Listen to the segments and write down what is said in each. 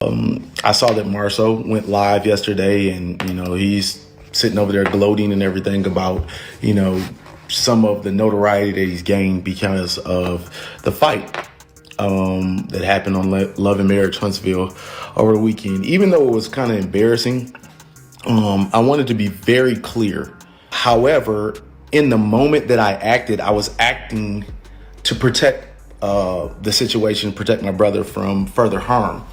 I saw that Marsau went live yesterday, and he's sitting over there gloating and everything about some of the notoriety that he's gained because of the fight that happened on Love and Marriage Huntsville over the weekend. Even though it was kind of embarrassing, I wanted to be very clear. However, in the moment that I acted, I was acting to protect the situation, protect my brother from further harm.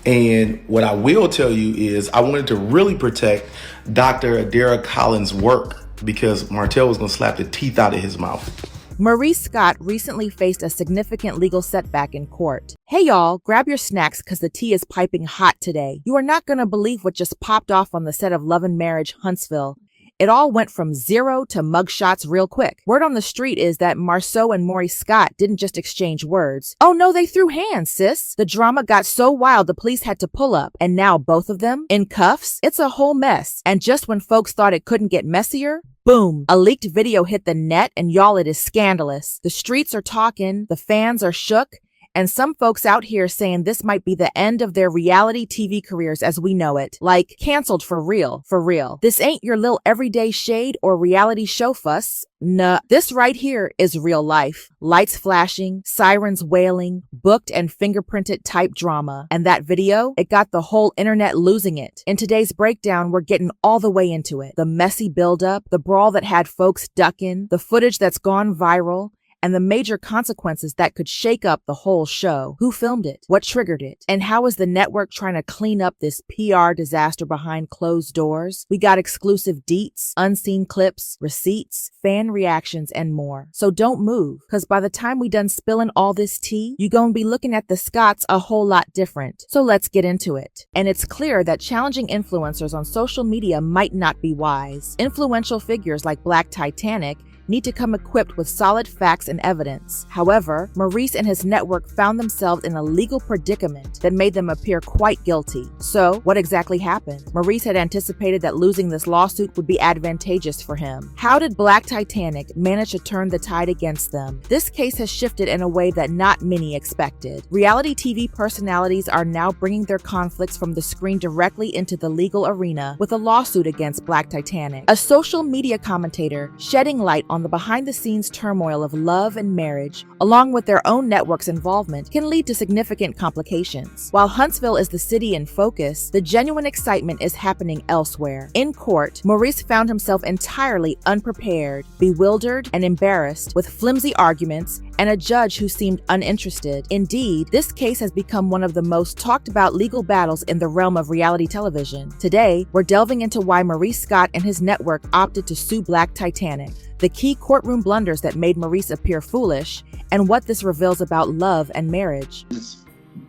And what I will tell you is I wanted to really protect Dr. Adara Collins' work because Martell was going to slap the teeth out of his mouth. Maurice Scott recently faced a significant legal setback in court. Hey y'all, grab your snacks because the tea is piping hot today. You are not going to believe what just popped off on the set of Love and Marriage Huntsville. It all went from zero to mugshots real quick. Word on the street is that Marsau and Maurice Scott didn't just exchange words. Oh no, they threw hands, sis. The drama got so wild the police had to pull up, and now both of them in cuffs? It's a whole mess. And just when folks thought it couldn't get messier, boom, a leaked video hit the net, and y'all, it is scandalous. The streets are talking, the fans are shook, and some folks out here saying this might be the end of their reality TV careers as we know it. Like, canceled for real, for real. This ain't your little everyday shade or reality show fuss. Nah, this right here is real life. Lights flashing, sirens wailing, booked and fingerprinted type drama. And that video, it got the whole internet losing it. In today's breakdown, we're getting all the way into it. The messy buildup, the brawl that had folks ducking, the footage that's gone viral, and the major consequences that could shake up the whole show. Who filmed it? What triggered it? And how is the network trying to clean up this PR disaster behind closed doors? We got exclusive deets, unseen clips, receipts, fan reactions, and more. So don't move, because by the time we done spilling all this tea, you gonna be looking at the Scotts a whole lot different. So let's get into it. And it's clear that challenging influencers on social media might not be wise. Influential figures like Black Titanic need to come equipped with solid facts and evidence. However, Maurice and his network found themselves in a legal predicament that made them appear quite guilty. So, what exactly happened? Maurice had anticipated that losing this lawsuit would be advantageous for him. How did Black Titanic manage to turn the tide against them? This case has shifted in a way that not many expected. Reality TV personalities are now bringing their conflicts from the screen directly into the legal arena with a lawsuit against Black Titanic. A social media commentator shedding light on the behind-the-scenes turmoil of love and marriage, along with their own network's involvement, can lead to significant complications. While Huntsville is the city in focus, the genuine excitement is happening elsewhere. In court, Maurice found himself entirely unprepared, bewildered, and embarrassed, with flimsy arguments and a judge who seemed uninterested. Indeed, this case has become one of the most talked about legal battles in the realm of reality television. Today, we're delving into why Maurice Scott and his network opted to sue Black Titanic, the key courtroom blunders that made Maurice appear foolish, and what this reveals about love and marriage. It's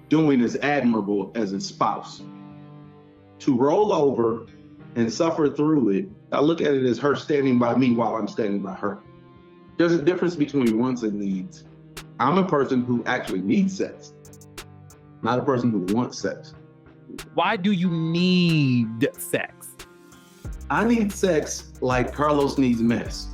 doing as admirable as a spouse. To roll over and suffer through it, I look at it as her standing by me while I'm standing by her. There's a difference between wants and needs. I'm a person who actually needs sex, not a person who wants sex. Why do you need sex? I need sex like Carlos needs mess.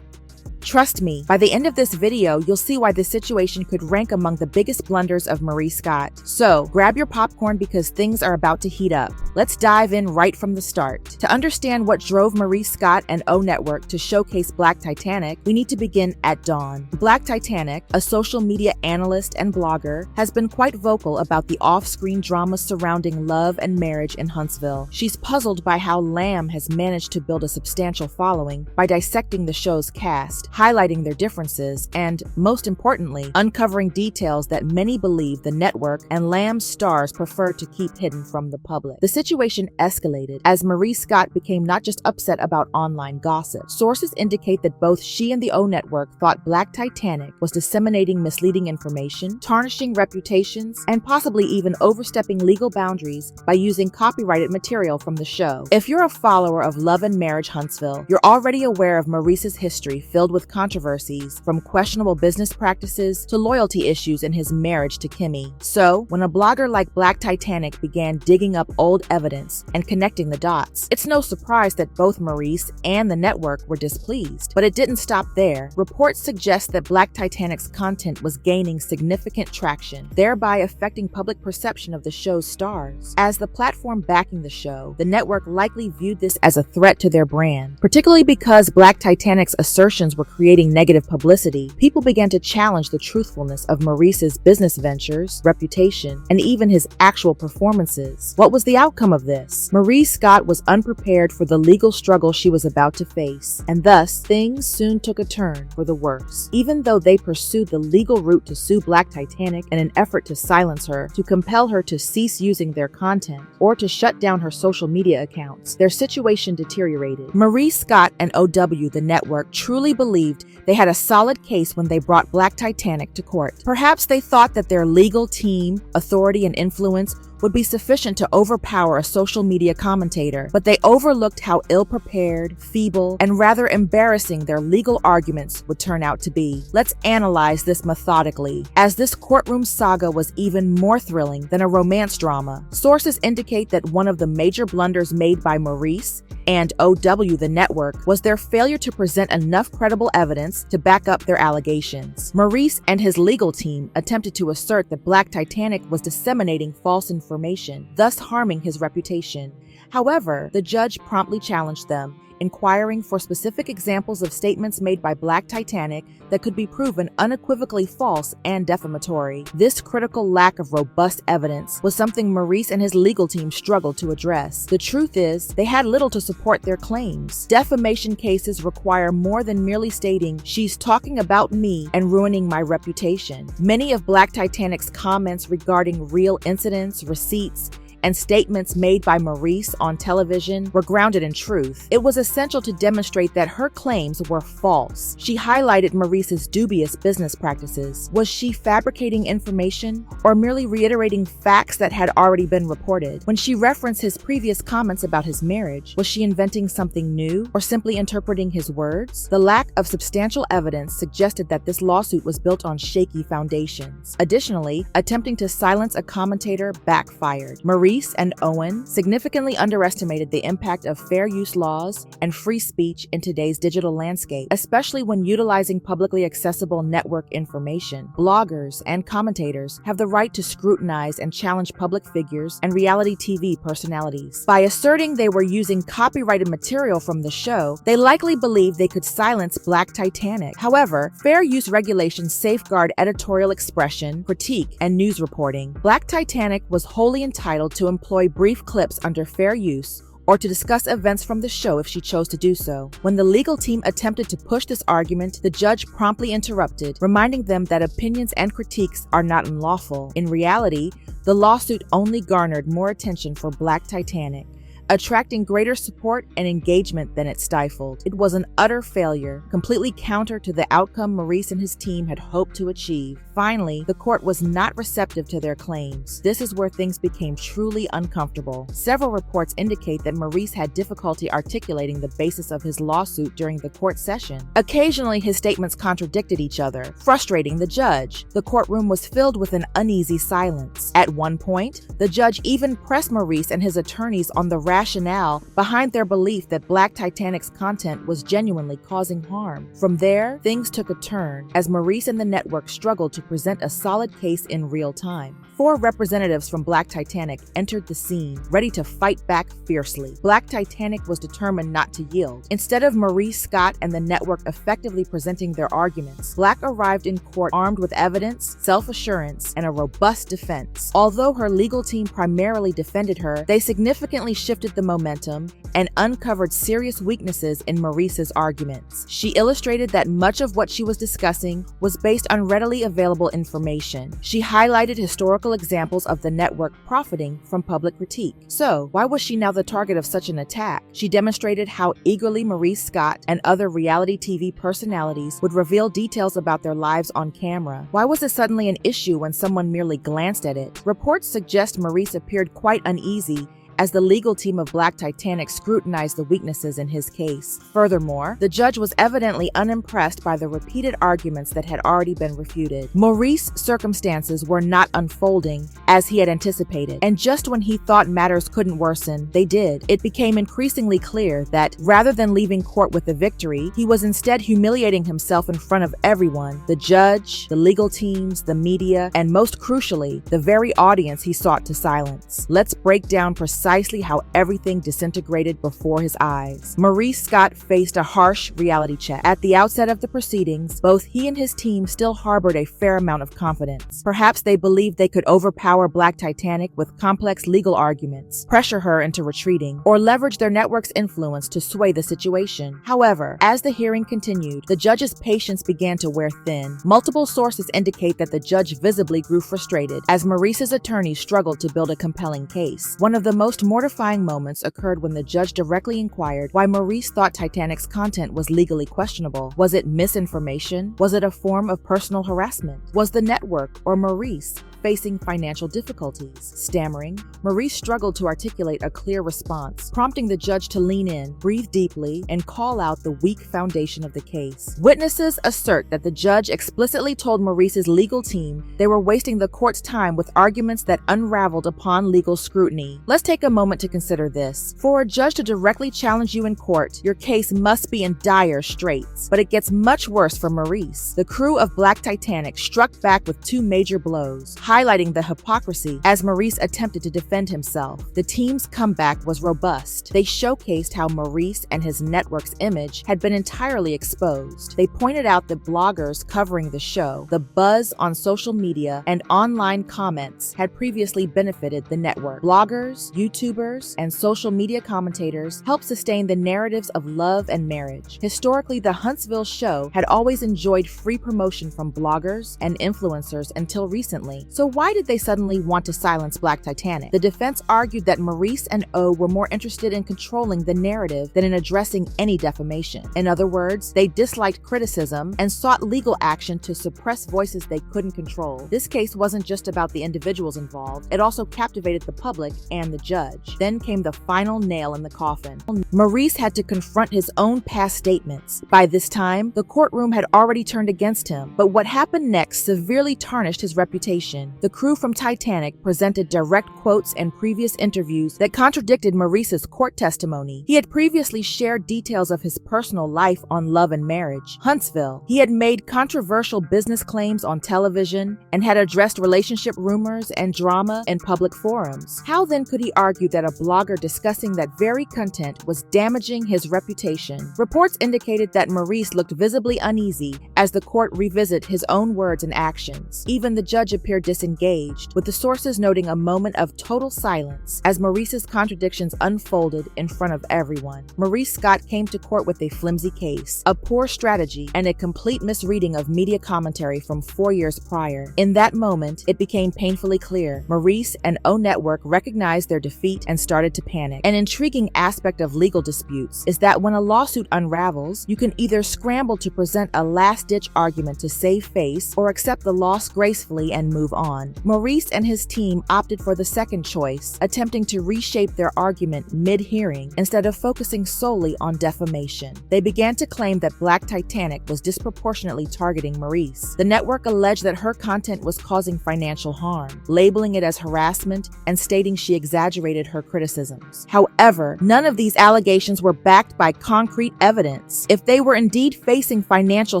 Trust me, by the end of this video, you'll see why this situation could rank among the biggest blunders of Maurice Scott. So, grab your popcorn because things are about to heat up. Let's dive in right from the start. To understand what drove Maurice Scott and O Network to showcase Black Titanic, we need to begin at dawn. Black Titanic, a social media analyst and blogger, has been quite vocal about the off-screen drama surrounding love and marriage in Huntsville. She's puzzled by how Lamb has managed to build a substantial following by dissecting the show's cast, highlighting their differences, and, most importantly, uncovering details that many believe the network and Lamb's stars prefer to keep hidden from the public. The situation escalated as Maurice Scott became not just upset about online gossip. Sources indicate that both she and the O Network thought Black Titanic was disseminating misleading information, tarnishing reputations, and possibly even overstepping legal boundaries by using copyrighted material from the show. If you're a follower of Love and Marriage Huntsville, you're already aware of Maurice's history filled with of controversies, from questionable business practices to loyalty issues in his marriage to Kimmy. So, when a blogger like Black Titanic began digging up old evidence and connecting the dots, it's no surprise that both Maurice and the network were displeased. But it didn't stop there. Reports suggest that Black Titanic's content was gaining significant traction, thereby affecting public perception of the show's stars. As the platform backing the show, the network likely viewed this as a threat to their brand. Particularly because Black Titanic's assertions were creating negative publicity, people began to challenge the truthfulness of Maurice's business ventures, reputation, and even his actual performances. What was the outcome of this? Maurice Scott was unprepared for the legal struggle she was about to face, and thus things soon took a turn for the worse. Even though they pursued the legal route to sue Black Titanic in an effort to silence her, to compel her to cease using their content, or to shut down her social media accounts, their situation deteriorated. Maurice Scott and OW, the network, truly believed they had a solid case when they brought Black Titanic to court. Perhaps they thought that their legal team, authority, and influence would be sufficient to overpower a social media commentator, but they overlooked how ill-prepared, feeble, and rather embarrassing their legal arguments would turn out to be. Let's analyze this methodically, as this courtroom saga was even more thrilling than a romance drama. Sources indicate that one of the major blunders made by Maurice and OW, the network, was their failure to present enough credible evidence to back up their allegations. Maurice and his legal team attempted to assert that Black Titanic was disseminating false information, thus harming his reputation. However, the judge promptly challenged them, inquiring for specific examples of statements made by Black Titanic that could be proven unequivocally false and defamatory. This critical lack of robust evidence was something Maurice and his legal team struggled to address. The truth is, they had little to support their claims. Defamation cases require more than merely stating, "She's talking about me and ruining my reputation." Many of Black Titanic's comments regarding real incidents, receipts, and statements made by Maurice on television were grounded in truth. It was essential to demonstrate that her claims were false. She highlighted Maurice's dubious business practices. Was she fabricating information or merely reiterating facts that had already been reported? When she referenced his previous comments about his marriage, was she inventing something new or simply interpreting his words? The lack of substantial evidence suggested that this lawsuit was built on shaky foundations. Additionally, attempting to silence a commentator backfired. Maurice and Owen significantly underestimated the impact of fair use laws and free speech in today's digital landscape, especially when utilizing publicly accessible network information. Bloggers and commentators have the right to scrutinize and challenge public figures and reality TV personalities. By asserting they were using copyrighted material from the show, they likely believed they could silence Black Titanic. However, fair use regulations safeguard editorial expression, critique, and news reporting. Black Titanic was wholly entitled to employ brief clips under fair use or to discuss events from the show if she chose to do so. When the legal team attempted to push this argument, the judge promptly interrupted, reminding them that opinions and critiques are not unlawful. In reality, the lawsuit only garnered more attention for Black Titanic, attracting greater support and engagement than it stifled. It was an utter failure, completely counter to the outcome Maurice and his team had hoped to achieve. Finally, the court was not receptive to their claims. This is where things became truly uncomfortable. Several reports indicate that Maurice had difficulty articulating the basis of his lawsuit during the court session. Occasionally, his statements contradicted each other, frustrating the judge. The courtroom was filled with an uneasy silence. At one point, the judge even pressed Maurice and his attorneys on the rationale behind their belief that Black Titanic's content was genuinely causing harm. From there, things took a turn as Maurice and the network struggled to present a solid case in real time. 4 representatives from Black Titanic entered the scene, ready to fight back fiercely. Black Titanic was determined not to yield. Instead of Maurice Scott and the network effectively presenting their arguments, Black arrived in court armed with evidence, self-assurance, and a robust defense. Although her legal team primarily defended her, they significantly shifted the momentum and uncovered serious weaknesses in Maurice's arguments. She illustrated that much of what she was discussing was based on readily available information. She highlighted historical examples of the network profiting from public critique. So, why was she now the target of such an attack? She demonstrated how eagerly Maurice Scott and other reality TV personalities would reveal details about their lives on camera. Why was it suddenly an issue when someone merely glanced at it? Reports suggest Maurice appeared quite uneasy as the legal team of Black Titanic scrutinized the weaknesses in his case. Furthermore, the judge was evidently unimpressed by the repeated arguments that had already been refuted. Maurice's circumstances were not unfolding as he had anticipated, and just when he thought matters couldn't worsen, they did. It became increasingly clear that, rather than leaving court with a victory, he was instead humiliating himself in front of everyone: the judge, the legal teams, the media, and most crucially, the very audience he sought to silence. Let's break down precisely how everything disintegrated before his eyes. Maurice Scott faced a harsh reality check. At the outset of the proceedings, both he and his team still harbored a fair amount of confidence. Perhaps they believed they could overpower Black Titanic with complex legal arguments, pressure her into retreating, or leverage their network's influence to sway the situation. However, as the hearing continued, the judge's patience began to wear thin. Multiple sources indicate that the judge visibly grew frustrated as Maurice's attorneys struggled to build a compelling case. One of the most mortifying moments occurred when the judge directly inquired why Maurice thought Titanic's content was legally questionable. Was it misinformation? Was it a form of personal harassment? Was the network, or Maurice, facing financial difficulties? Stammering, Maurice struggled to articulate a clear response, prompting the judge to lean in, breathe deeply, and call out the weak foundation of the case. Witnesses assert that the judge explicitly told Maurice's legal team they were wasting the court's time with arguments that unraveled upon legal scrutiny. Let's take a moment to consider this. For a judge to directly challenge you in court, your case must be in dire straits. But it gets much worse for Maurice. The crew of Black Titanic struck back with two major blows, highlighting the hypocrisy as Maurice attempted to defend himself. The team's comeback was robust. They showcased how Maurice and his network's image had been entirely exposed. They pointed out that bloggers covering the show, the buzz on social media, and online comments had previously benefited the network. Bloggers, YouTubers, and social media commentators helped sustain the narratives of love and marriage. Historically, the Huntsville show had always enjoyed free promotion from bloggers and influencers until recently. So why did they suddenly want to silence Black Titanic? The defense argued that Maurice and O were more interested in controlling the narrative than in addressing any defamation. In other words, they disliked criticism and sought legal action to suppress voices they couldn't control. This case wasn't just about the individuals involved, it also captivated the public and the judge. Then came the final nail in the coffin. Maurice had to confront his own past statements. By this time, the courtroom had already turned against him, but what happened next severely tarnished his reputation. The crew from Titanic presented direct quotes and previous interviews that contradicted Maurice's court testimony. He had previously shared details of his personal life on Love and Marriage, Huntsville. He had made controversial business claims on television and had addressed relationship rumors and drama in public forums. How then could he argue that a blogger discussing that very content was damaging his reputation? Reports indicated that Maurice looked visibly uneasy as the court revisited his own words and actions. Even the judge appeared disengaged, with the sources noting a moment of total silence as Maurice's contradictions unfolded in front of everyone. Maurice Scott came to court with a flimsy case, a poor strategy, and a complete misreading of media commentary from 4 years prior. In that moment, it became painfully clear. Maurice and O Network recognized their defeat and started to panic. An intriguing aspect of legal disputes is that when a lawsuit unravels, you can either scramble to present a last-ditch argument to save face or accept the loss gracefully and move on. Maurice and his team opted for the second choice, attempting to reshape their argument mid-hearing instead of focusing solely on defamation. They began to claim that Black Titanic was disproportionately targeting Maurice. The network alleged that her content was causing financial harm, labeling it as harassment and stating she exaggerated her criticisms. However, none of these allegations were backed by concrete evidence. If they were indeed facing financial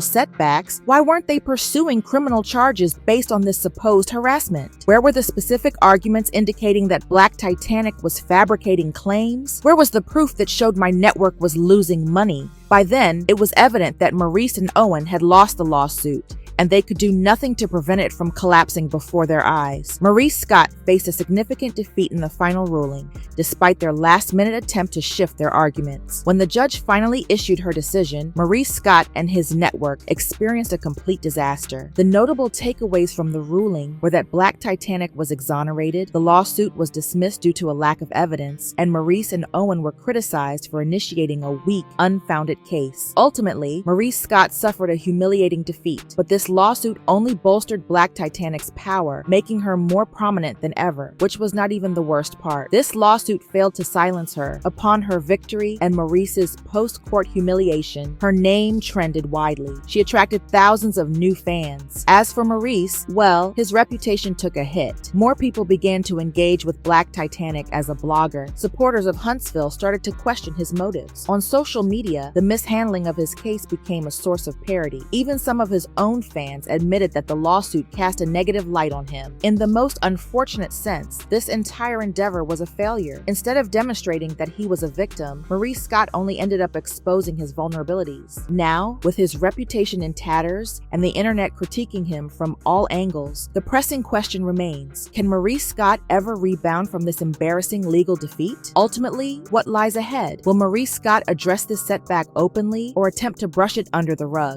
setbacks, why weren't they pursuing criminal charges based on this supposed harassment? Where were the specific arguments indicating that Black Titanic was fabricating claims? Where was the proof that showed my network was losing money? By then, it was evident that Maurice and Owen had lost the lawsuit, and they could do nothing to prevent it from collapsing before their eyes. Maurice Scott faced a significant defeat in the final ruling, despite their last-minute attempt to shift their arguments. When the judge finally issued her decision, Maurice Scott and his network experienced a complete disaster. The notable takeaways from the ruling were that Black Titanic was exonerated, the lawsuit was dismissed due to a lack of evidence, and Maurice and Owen were criticized for initiating a weak, unfounded case. Ultimately, Maurice Scott suffered a humiliating defeat, but this This lawsuit only bolstered Black Titanic's power, making her more prominent than ever, which was not even the worst part. This lawsuit failed to silence her. Upon her victory and Maurice's post-court humiliation, her name trended widely. She attracted thousands of new fans. As for Maurice, well, his reputation took a hit. More people began to engage with Black Titanic as a blogger. Supporters of Huntsville started to question his motives. On social media, the mishandling of his case became a source of parody. Even some of his own fans admitted that the lawsuit cast a negative light on him. In the most unfortunate sense, this entire endeavor was a failure. Instead of demonstrating that he was a victim, Maurice Scott only ended up exposing his vulnerabilities. Now, with his reputation in tatters and the internet critiquing him from all angles, the pressing question remains: can Maurice Scott ever rebound from this embarrassing legal defeat? Ultimately, what lies ahead? Will Maurice Scott address this setback openly or attempt to brush it under the rug?